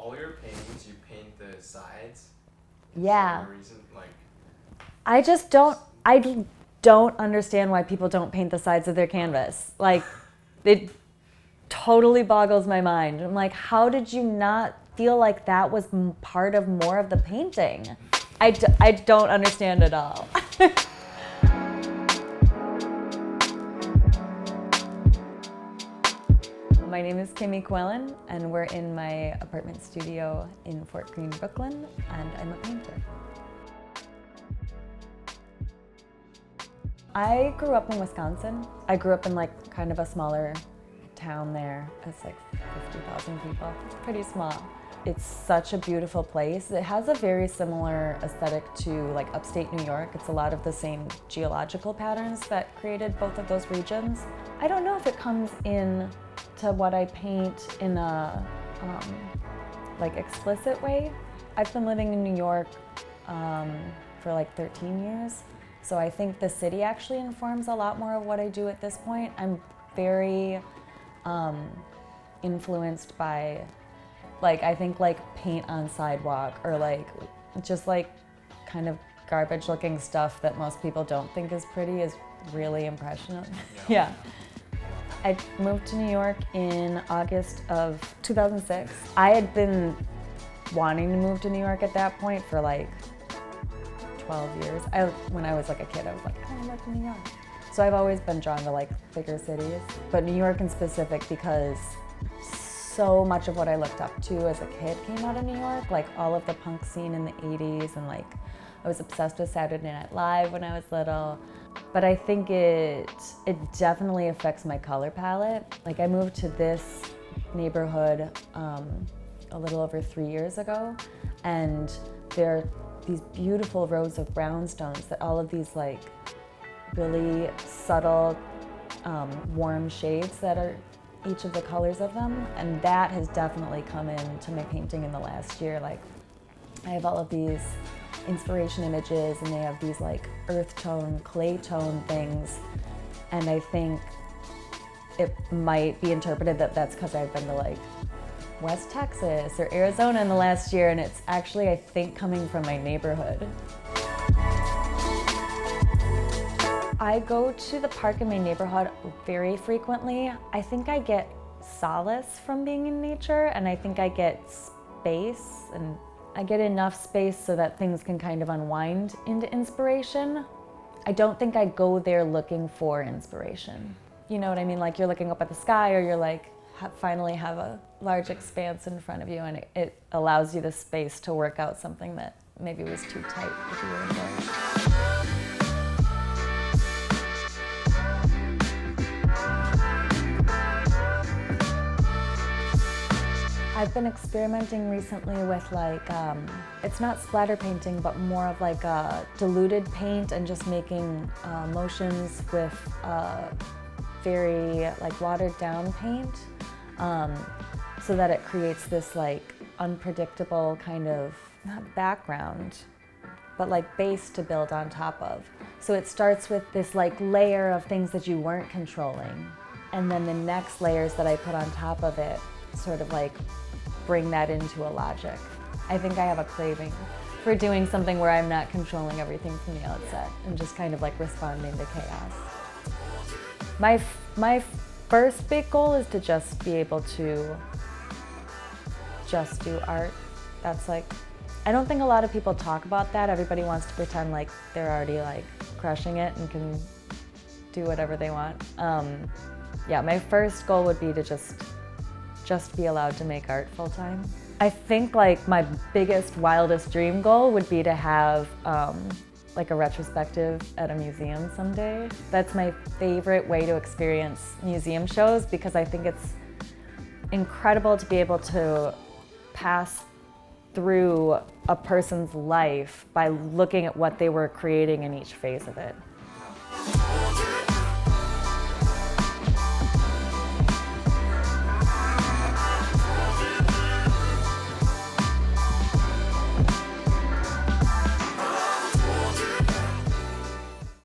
all your paintings, you paint the sides? Yeah. For a reason, like. I don't understand why people don't paint the sides of their canvas. Like, it totally boggles my mind. I'm like, how did you not feel like that was part of more of the painting? I don't understand at all. My name is Kimmy Quillin, and we're in my apartment studio in Fort Greene, Brooklyn, and I'm a painter. I grew up in Wisconsin. I grew up in like kind of a smaller town there. It's like 50,000 people. It's pretty small. It's such a beautiful place. It has a very similar aesthetic to like upstate New York. It's a lot of the same geological patterns that created both of those regions. I don't know if it comes in to what I paint in a like explicit way. I've been living in New York for like 13 years. So I think the city actually informs a lot more of what I do at this point. I'm very influenced by, like, I think like paint on sidewalk or like just like kind of garbage looking stuff that most people don't think is pretty is really impressionist. Yeah. I moved to New York in August of 2006. I had been wanting to move to New York at that point for like 12 years. When I was like a kid, I was like, I want to live in New York. So I've always been drawn to like bigger cities, but New York in specific because so much of what I looked up to as a kid came out of New York, like all of the punk scene in the 80s, and like I was obsessed with Saturday Night Live when I was little. But I think it definitely affects my color palette. Like I moved to this neighborhood a little over 3 years ago, and there are these beautiful rows of brownstones that all of these like really subtle warm shades that are each of the colors of them, and that has definitely come into my painting in the last year. Like I have all of these inspiration images and they have these like earth tone, clay tone things, and I think it might be interpreted that that's because I've been to like West Texas or Arizona in the last year, and it's actually, I think, coming from my neighborhood. I go to the park in my neighborhood very frequently. I think I get solace from being in nature, and I think I get space, and I get enough space so that things can kind of unwind into inspiration. I don't think I go there looking for inspiration. You know what I mean? Like you're looking up at the sky, or you're like, finally have a large expanse in front of you, and it allows you the space to work out something that maybe was too tight if you were indoors. I've been experimenting recently with like, it's not splatter painting, but more of like a diluted paint and just making motions with very like watered down paint. So that it creates this like unpredictable kind of, not background, but like base to build on top of. So it starts with this like layer of things that you weren't controlling, and then the next layers that I put on top of it sort of like bring that into a logic. I think I have a craving for doing something where I'm not controlling everything from the outset and just kind of like responding to chaos. My first big goal is to just be able to just do art. That's like, I don't think a lot of people talk about that. Everybody wants to pretend like they're already like crushing it and can do whatever they want. Yeah, my first goal would be to just be allowed to make art full time. I think like my biggest, wildest dream goal would be to have like a retrospective at a museum someday. That's my favorite way to experience museum shows, because I think it's incredible to be able to pass through a person's life by looking at what they were creating in each phase of it.